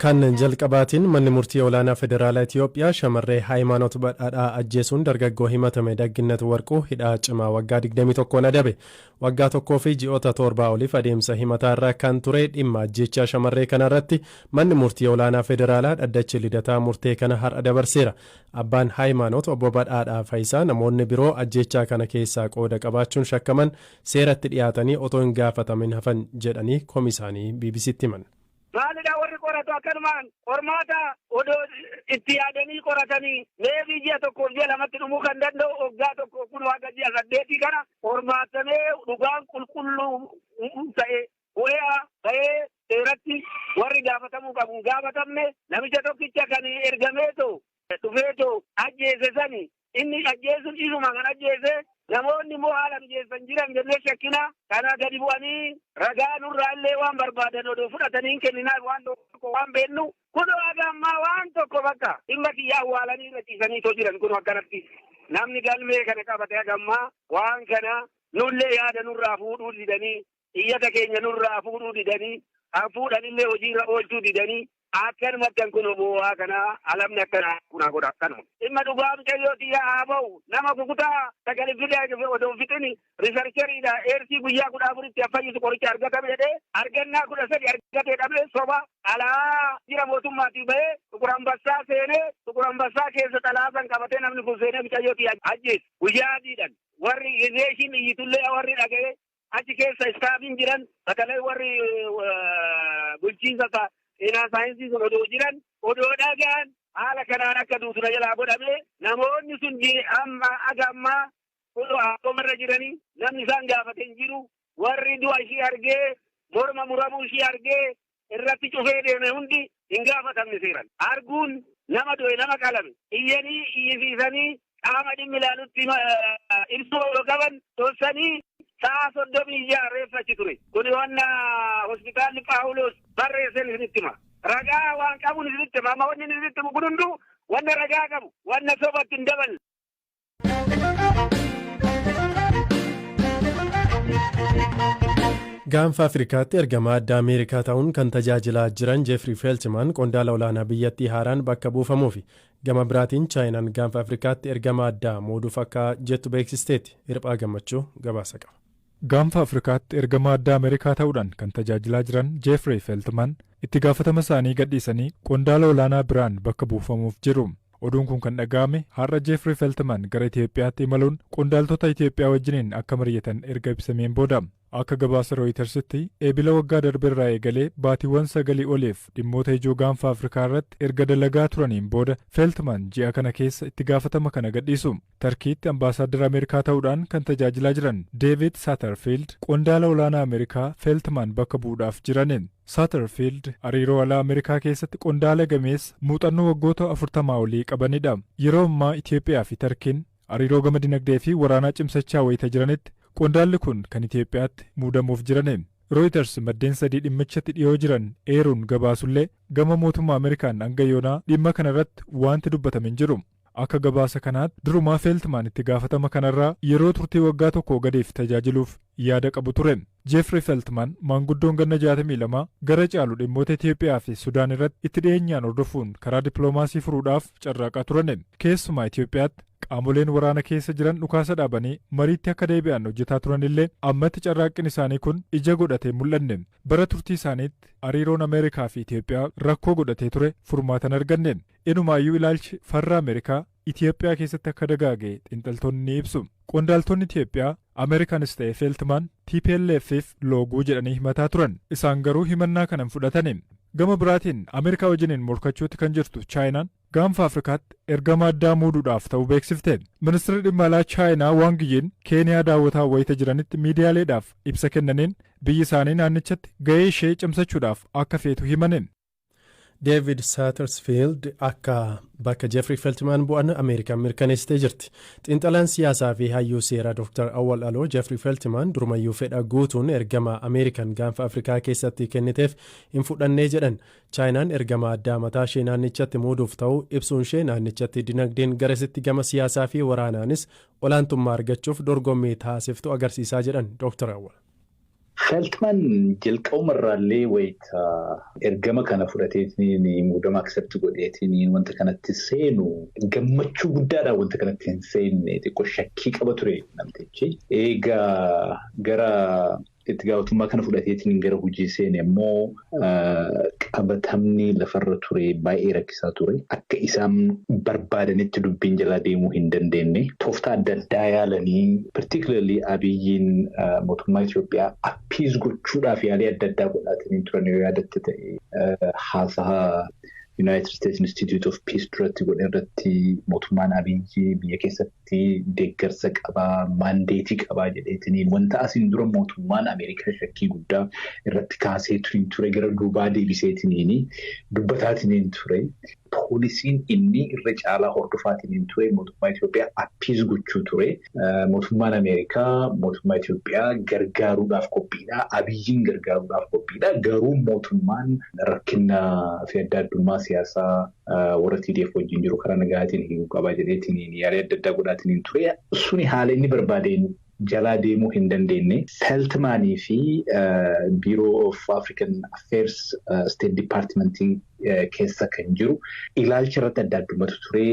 Kan jalqabaatiin manni murtii olaanaa federaalaa Itiyoophiyaa shamarree Hayimaanoot Badhaadhaa ajjeesuun dargaggoo himatame Dagginnat Warquu hidhaa cimaa waggaa 21 adabe. Waggaa tokkoo fi ji'oota 7 oliif adeemsa himataarraa kan ture dhimma ajjeechaa shamarree kanarratti manni murtii olaanaa federaalaa dhaddachi lidataa murtee kana har'a dabarseera. Abbaan Hayimaanoot obbo Badhaadhaa Faayisaa namoonni biroo ajjeechaa kana keessaa qooda qabaachuun shakkaman seeratti dhiyaatanii otoo hin gaafatamin hafan jedhanii komisaanii BBC'tti himan. Maalidha warri qoratu akkanumaan qormaata odoo itti yaadanii qoratanii meebii ji'a tokkoof ji'a lamatti dhumuu kan danda'u waggaa tokko kun waaqa ji'a 8 kana qormaatamee dhugaan qulqulluu ta'e bu'aa ta'ee seeratti warri gaafatamuu qabu gaafatamne namicha tokkicha kan ergameetoo dhufeetoo ajjeese sani inni ajjeesuun dhiisuma kan ajjeese namoonni immoo haala mijeessan jiran jennee shakkina kana gadi bu'anii ragaa nurraallee waan barbaadan odoo fudhatanii hin kenninaaf waan tokko waan beennu kun ammaa waan tokko bakka dhimma kiyya awwaalanii irra ciisanii jiran kun akkanatti namni galmee kana qabate hagammaa waan kana nullee yaada nurraa fuudhuu didanii iyyata keenya nurraa fuudhuu didanii fuudhanillee hojiirra oolchuu didanii akkanumatti kun bu'aa kana alamni akkana kuna godha akkanuma dhimma dhugaa mucayyooti yaa ba'u nama kukutaa sagalee fidaa odoo fixini riisarcheriidha eersii guyyaa 14tti affayyisu qoricha argatame jedhee argannaa 13 argatee dhabee soba alaa jira mootummaatii bahee Tukurambassaa seenee Tukurambassaa keessa xalaasan qabatee namni kun seenee mucayyooti ajjees guyyaa adiidhan warri gizeeshin iyyitullee warri dhaga'ee achi keessa istaafiin jiran sagalee warri bulchiinsa Inaa saayinsii sun odoo jiran odoo dhagaan haala kanaan akka duutura jalaa godhame namoonni sun agammaa akkoomarra jiranii namni isaan gaafate hin jiru warri du'a ishii argee morma muramuu ishii argee irratti cufee deeme hundi hin gaafatamne seeran arguun nama du'e nama qalame iyyanii iyyisiisanii qaama dhimmi ilaalutti ibsuu odoo qaban tossanii sa'a 36 reeffachi ture kuni wanna hospitaalli Paawuloos barreessan isinitti hima ragaa waan qabuun isinitti hima amma wanni isinitti himu kun hunduu wanna ragaa qabu wanna sobatti hin daballe. Gaanfa Afrikaatti ergama addaa Ameerikaa ta'uun kan tajaajilaa jiran Jeefrii Feeltimaan qondaala olaanaa biyyattii haaraan bakka buufamuu fi gama biraatiin Chaayinaan gaanfa Afrikaatti ergama addaa muuduuf akka jettu beeksisteeti. Hirphaa Gammachuu gabaasa qaba. Gaanfa Afrikaatti ergama addaa Ameerikaa ta'uudhaan kan tajaajilaa jiran Jeefrii Feeltimaan itti gaafatama isaanii gadhiisanii qondaala olaanaa biraan bakka buufamuuf jiru. Oduun kun kan dhaga'ame har'a Jeefrii Feeltimaan gara Itiyoophiyaatti imaluun qondaaltota Itiyoophiyaa wajjiniin akka mari'atan erga ibsameen booda. Akka gabaasa Rooyitersitti eebila waggaa darbeerraa eegalee baatiiwwan 9 oliif dhimmoota ijoo gaanfa Afrikaa irratti erga dalagaa turaniin booda Feeltimaan ji'a kana keessa itti gaafatama kana gadhiisu. Tarkiitti ambaasaaddara Ameerikaa ta'uudhaan kan tajaajilaa jiran Deevid Saatarfiild qondaala olaanaa Ameerikaa Feeltimaan bakka bu'uudhaaf jiraniin. Saatarfiild hariiroo alaa Ameerikaa keessatti qondaala gameessa muuxannoo waggoota 40 olii qabanidha. Yeroo ammaa Itiyoophiyaa fi Tarkiin hariiroo gama dinagdee fi waraanaa cimsachaa wayita jiranitti qondaalli kun kan Itiyoophiyaatti muudamuuf jiraniin. Reuters maddeen 3 dhimmichatti dhiyoo jiran eeruun gabaasullee gama mootummaa Ameerikaan hanga yoonaa dhimma kanarratti wanti dubbatame hin jiru. Akka gabaasa kanaatti durumaa Feeltimaan itti gaafatama kanarraa yeroo turtii waggaa tokko gadiif tajaajiluuf yaada qabu ture. Jeefrii Feeltimaan maanguddoon ganna 62 gara caalu dhimmoota Itiyoophiyaa fi Sudaan irratti itti dhiyeenyaan hordofuun karaa dippiloomaasii furuudhaaf carraaqaa turan. Keessumaa Itiyoophiyaatti qaamoleen waraana keessa jiran dhukaasa dhaabanii mariitti akka deebi'an hojjetaa turanillee ammatti carraaqqin isaanii kun ija godhatee mul'anne. Bara turtii isaaniitti hariiroon Ameerikaa fi Itiyoophiyaa rakkoo godhatee ture furmaatan arganne. Inumaayyuu ilaalchi farra Ameerikaa Itiyoophiyaa keessatti akka dagaage xiinxaltoonni ni ibsu. Qondaaltonni Itiyoophiyaa Ameerikaanis ta'e Feeltimaan TPLF'if looguu jedhanii himataa turan. Isaan garuu himannaa kana hin fudhatani. Gama biraatiin Ameerikaa wajjiniin morkachuutti kan jirtu Chaayinaan gaanfa Afrikaatti ergama addaa muuduudhaaf ta'uu beeksifte. Ministeerri dhimma alaa Chaayinaa Waang Yiin Keeniyaa daawwataa wayita jiranitti miidiyaaleedhaaf ibsa kennaniin biyyi isaanii naannichatti gahee ishee cimsachuudhaaf akka feetu himaniin. Deevid Saatarfiild akka bakka Jeefrii Feeltimaan bu'an Ameerikaan mirkaneessitee jirti. Xiinxalaan siyaasaa fi hayyuu seeraa Dr. Awwal Aloo Jeefrii Feeltimaan durumayyuu fedha guutuun ergama Ameerikaan gaanfa Afrikaa keessatti kenniteef hin fudhannee jedhan. Chaayinaan ergama addaa mataa ishee naannichatti muuduuf ta'uu ibsuun ishee naannichatti dinagdeen garasitti gama siyaasaa fi waraanaanis olaantummaa argachuuf dorgommii taasiftu agarsiisaa jedhan Dr. Awwal. Feeltman jalqabumarraallee wayita ergama kana fudhateetiin muudama accept godheetiin wanta kanatti seenu gammachuu guddaadhaan wanta kanatti hin seenne xiqqoo shakkii qaba ture namtichi. Egaa gara itti gaafatamummaa kana fudhateetiin gara hojii seene immoo qabatamni lafarra ture baay'ee rakkisaa ture. Akka isaan barbaadanitti dubbiin jalaa deemuu hin dandeenye. Tooftaa adda addaa yaalanii particularly Abiyyiin mootummaa Itoophiyaa appiis gochuudhaaf yaalii adda addaa godhatanii turan yoo yaadatte ta'e haasaa United States Institute of Peace duratti godhe irratti mootummaan Abiyyi biyya keessatti deeggarsa qabaa, maandeetii qabaa jedheetiniin wanta asiin dura mootummaan Ameerikaa shakkii guddaa irratti kaasee ture gara duubaa deebiseetiniin dubbataatiin ture. Poolisiin inni irra caalaa hordofaatiin ture mootummaa Itoophiyaa appiis gochuu ture. Mootummaan Ameerikaa mootummaa Itoophiyaa gargaaruudhaaf qophiidha. Abiyyiin gargaaruudhaaf qophiidha. Garuu mootummaan rakkina fi adda addummaa siyaasaa warra TDF wajjin jiru karaa nagaatiin hiikuu qaba jedheetiin yaalii adda addaa godhaatiin ture. Suni haala inni barbaadeen jalaa deemuu hin dandeenye. Feeltmaanii fi Bureau of African Affairs State Departmentiin keessa kan jiru ilaalcha irratti adda addummaatu ture,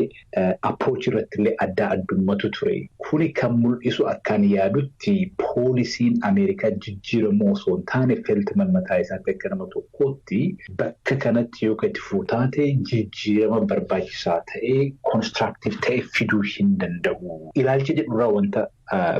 approach irratti illee adda addummaatu ture. Kuni kan mul'isu akkaan yaadutti poolisiin Ameerikaa jijjiiramoo osoo hin taane Feeltman mataa isaatti akka nama tokkootti bakka kanatti yoo itti fuutaate jijjiirama barbaachisaa ta'e constructive ta'e fiduu hin danda'u. Ilaalcha jedhurraa wanta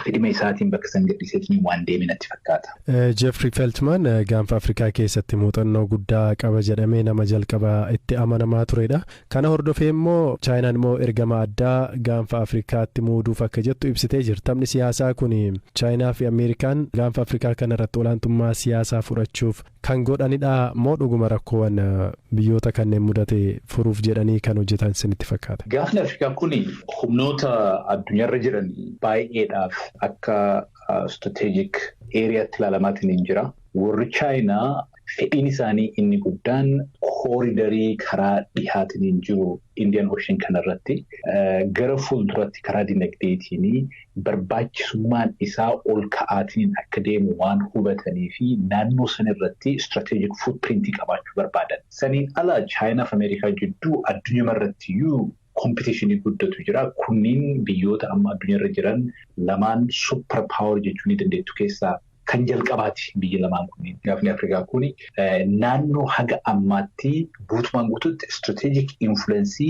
fedhima isaatiin bakka san gadhiiseetiin waan deeme natti fakkaata. Jeffrey Feltman gaanfa Afrikaa keessatti muuxannoo guddaa qaba jedhamee nama jalqaba itti amanamaa turedha. Kana hordofee immoo Chaayinaan immoo ergama addaa gaanfa Afrikaatti muuduuf akka jettu ibsitee jirti. Taphni siyaasaa kun Chaayinaa fi Ameerikaan gaanfa Afrikaa kanarratti olaantummaa siyaasaa fudhachuuf kan godhanidha moo dhuguma rakkoowwan biyyoota kanneen mudate furuuf jedhanii kan hojjetan isinitti fakkaata? Gaafni Afrikaa kun humnoota addunyaarra jiran baay'eedhaaf akka strategic areaatti ilaalamaatiin hin jira. Warri Chaayinaa fedhiin isaanii inni guddaan kooridarii karaa dhihaatiin jiru Indian Ocean kanarratti gara fuulduratti karaa dinagdeetiin barbaachisummaan isaa ol ka'aatiin akka deemu waan hubatanii fi naannoo sanarratti strategic footprint qabaachuu barbaadan. Saniin ala Chaayinaa fi Ameerikaa jidduu addunyaarratti iyyuu competitionii guddatu jira. Kunniin biyyoota amma addunyaarra jiran lamaan super power jechuu ni dandeettu keessaa kan jalqabaati biyya lamaan kunniin. Gaafni Afrikaa kuni naannoo haga ammaatti guutumaan guututti strategic influence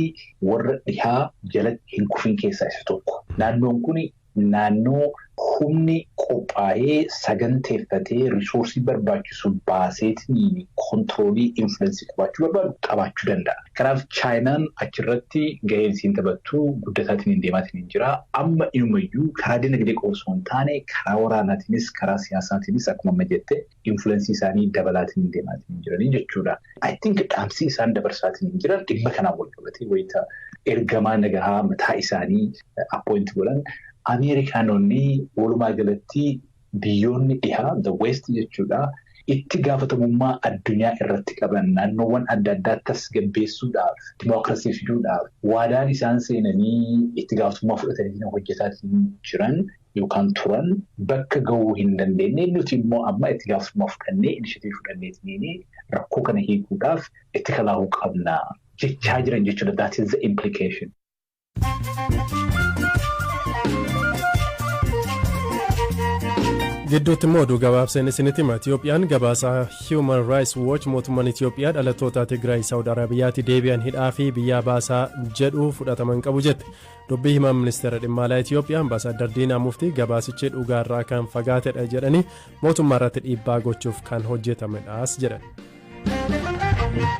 warra dhihaa jalatti hin kufin keessaa isa tokko. Naannoon kuni naannoo humni qophaa'ee saganteeffatee risoorsii barbaachisu baaseetiin kontiroolii influensii qabaachuu danda'a. Kanaaf Chaayinaan achirratti gaheen isiin taphattu guddataatiin hin deemaatiin hin jira. Amma inumayyuu karaa dinagdee qofa osoo hin taane karaa waraanaatiinis karaa siyaasaatiinis akkuma amma jette influensii isaanii dabalaatiin hin deemaatiin hin jiranii jechuudha. I think dhaamsi isaan dabarsaatiin hin jiran dhimma kanaan wal qabatee wayita ergamaa nagahaa mataa isaanii appoint godhan. Ameerikaanonni walumaa galatti biyyoonni dhihaa the west jechuudha itti gaafatamummaa addunyaa irratti qaban naannoowwan adda addaa tasgabbeessuudhaaf dimookiraasii fiduudhaaf waadaan isaan seenanii itti gaafatamummaa fudhatanii hojjetaatiin jiran yookaan turan bakka gahuu hin dandeenye. Nuti immoo amma itti gaafatamummaa fudhannee inishatiivii fudhanneetiin rakkoo kana hiikuudhaaf itti kalaahuu qabna jechaa jiran jechuudha. That is the implication. Gidduutti immoo oduu gabaabseen isinitti hima. Itiyoophiyaan gabaasaa Human Rights Watch mootummaan Itiyoophiyaa dhalattoota Tigraay Saawud Arabiyaatti deebi'an hidhaa fi biyyaa baasaa jedhu fudhataman qabu jette. Dubbii himaa ministeera dhimma alaa Itiyoophiyaa Ambaasaadar Diinaa Muftii gabaasichi dhugaarraa kan fagaatedha jedhanii mootummaa irratti dhiibbaa gochuuf kan hojjetamedhaas jedhan.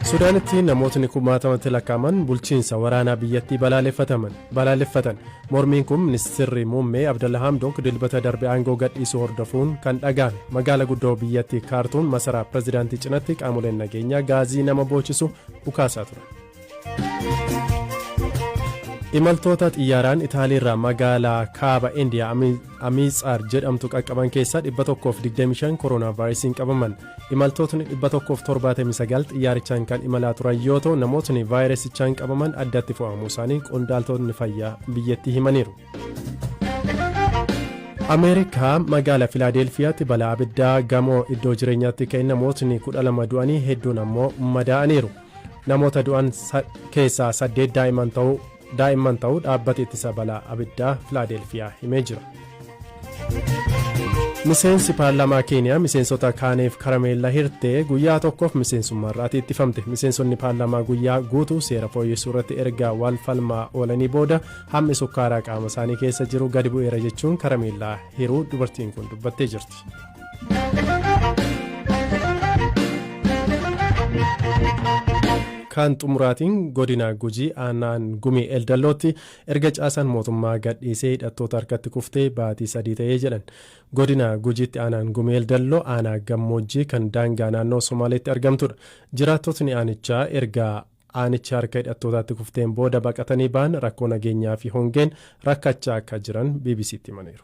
Suudaanitti namootni 10,000 lakkaa'aman bulchiinsa waraanaa biyyattii balaaleffatan. Mormiin kun ministeerri muummee Abdalla Hamdok dilbata darbe aangoo gadhiisuu hordofuun kan dhaga'ame. Magaala guddoo biyyattii Kaartuum masaraa pirezidaantii cinatti qaamoleen nageenyaa gaazii nama boochisu dhukaasaa ture. Imaltoota xiyyaaraan Itaaliirraa magaalaa kaaba Indiyaa Amiitsaar jedhamtu qaqqaban keessaa 125 kooronaavaayirasiin qabaman. Imaltootni 179 xiyyaarichaan kan imalaa turan yoo ta'u namootni vaayirasichaan qabaman addatti fo'amuu isaanii qondaaltonni fayyaa biyyattii himaniiru. Ameerikaa magaalaa Filaadelfiyaatti balaa abiddaa gamoo iddoo jireenyaatti ka'e namootni 12 du'anii hedduun ammoo madaa'aniiru. Namoota du'an keessaa 8 daa'imman ta'uu dhaabbata ittisa balaa abiddaa Filaadelfiyaa himee jira. Miseensi paarlaamaa Keeniyaa miseensota kaaniif karameellaa hirtee guyyaa tokkoof miseensummaarraatii ittifamte. Miseensonni paarlaamaa guyyaa guutuu seera fooyyessuu irratti erga wal falmaa oolanii booda hammi sukkaaraa qaama isaanii keessa jiru gadi bu'eera jechuun karameellaa hiruu dubartiin kun dubbattee jirti. Kan xumuraatiin godina Gujii aanaan Gumii Eldallootti erga caasaan mootummaa gadhiisee hidhattoota harkatti kuftee baatii 3 ta'ee jedhan. Godina Gujiitti aanaan Gumii Eldalloo aanaa gammoojjii kan daangaa naannoo Somaaleetti argamtudha. Jiraattotni aanichaa erga aanicha harka hidhattootaatti kufteen booda baqatanii ba'an rakkoo nageenyaa fi hongeen rakkachaa akka jiran BBC'tti himaniiru.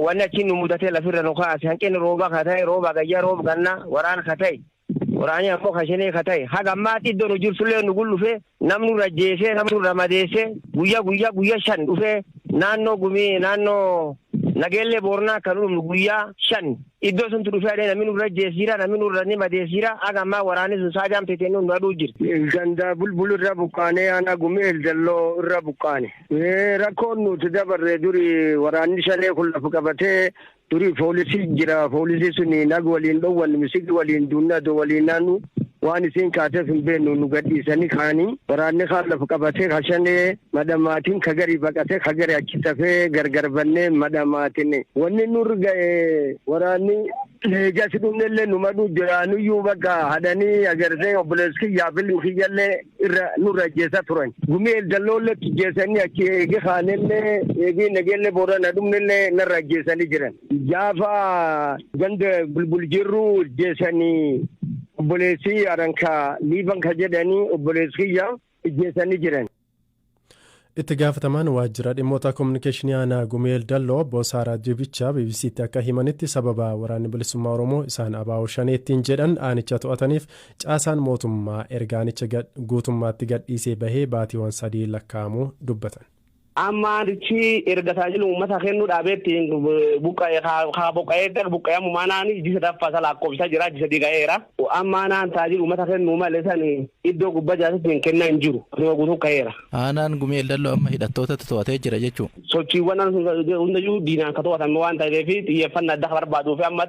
Wanni achiin nu mudatee lafirra nu kaase hanqinni roobaa ka ta'e rooba gayyaa rooba gannaa waraana ka ta'e. Waraanni ammoo kashinee ka ta'e haga ammaatti iddoo nu jirtullee nu gullufe namni rajjeesee namni ramadeessee guyyaa 5 dhufee naannoo Gumii naannoo nageellee Boornaa kan dhumnu guyyaa 5 iddoo sun dhufee namni nu rajjeesiira namni nu ranni madeesiira haga ammaa waraanni sun saajaan peetee nu aduu jirti. Ganda bulbul irra buqqaanee aanaa Gumii Eldalloo irra buqqaane. Rakkoon nuti dabarree duri waraanni shanee kun lafa qabatee. Durii poolisii jira poolisii suni nag waliin dhowwan misigi waliin dunnado waliin naannu waan isin kaateef hin beeknu nu gadhiisanii kaanii waraanni kaan lafa qabatee kashanee madhamaatiin kagarii baqatee kagarii achi tafee gargar bannee madhamaatiin wanni nurra ga'e waraanni leegasi dhumnellee nu maduu jiraanuyyuu bakka hadhanii agartee obboleessi yaafilli kiyyallee irra nurra ajjeessa turan. Gumii Eldalloollee ajjeessanii achi eegi kaanellee eegi nageellee boorana dhumnellee narra ajjeessanii jiran. Jaafa ganda bulbul jirru ajjeessanii obboleessi aranka liiban ka jedhanii obboleessi kiyya ajjeessanii jiran. Itti gaafatamaan waajjira dhimmoota kominikeeshinii aanaa Gumii Eldalloo obbo Saaraa Jibichaa BBC'tti akka himanitti sababa waraanni bilisummaa Oromoo isaan abaa'oo shaneettiin jedhan aanicha to'ataniif caasaan mootummaa erga aanicha guutummaatti gadhiisee bahee baatiiwwan 3 lakkaa'amuu dubbatan. Amma richi erga tajaajila uummata kennuu dhaabeetti buqqa'ee mumaanaani jisa daffasa lakkoofsa jira jisa diga'eera. Amma naan tajaajila uummata kennuu malee san iddoo gubbaa jaasatti hin kennaa hin jiru. Guutuu ka'eera. Aanaan Gumii Eldalloo amma hidhattoota to'atee jira jechuun. Sochiiwwan hundayyuu diinaan ka to'atame waan ta'eef xiyyeeffannaa adda barbaaduu fi amma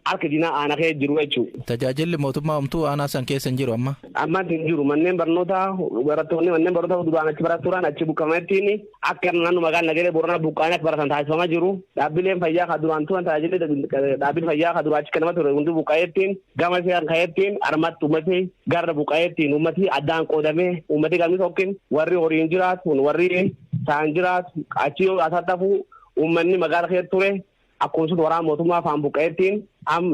harka diinaa aanaa keessa jiru jechuudha. Tajaajilli mootummaa homtuu aanaa san keessa hin jiru amma. Amma hin jiru manneen barnootaa barattoonni manneen barnootaa duraan achi barattuudhaan achi buqqameettiin akka naannoo magaalaa Nageellee Boorana buqqaanii akka baratan taasifamaa jiru. Dhaabbileen fayyaa kan duraan turan tajaajilli dhaabbiin fayyaa kan duraan achi kennama ture hundi buqqaa'eettiin gama seeraan ka'eettiin armatti uummatni garra buqqaa'eettiin uummati addaan qoodamee uummati galmi tokkin warri horiin jiraatu warri saan jiraatu achi asattafu uummanni magaalaa keessa ture akkuma waraana mootummaa afaan buqqaa'eettiin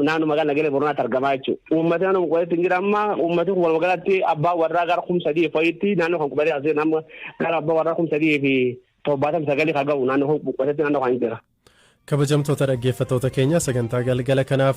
naannoo magaalaa Nageellee Booranaatti argamaa jechuudha. Uummatni naannoo buqqaa'eettiin jira amma uummati kun walumaa galatti abbaa warraa gara 3,000 fa'itti naannoo kan qubatee asii nama gara abbaa warraa 3,079 kan ga'u naannoo kan buqqaa'eettiin naannoo kan jira. Kabajamtoota dhaggeeffattoota keenya sagantaa galgala kanaaf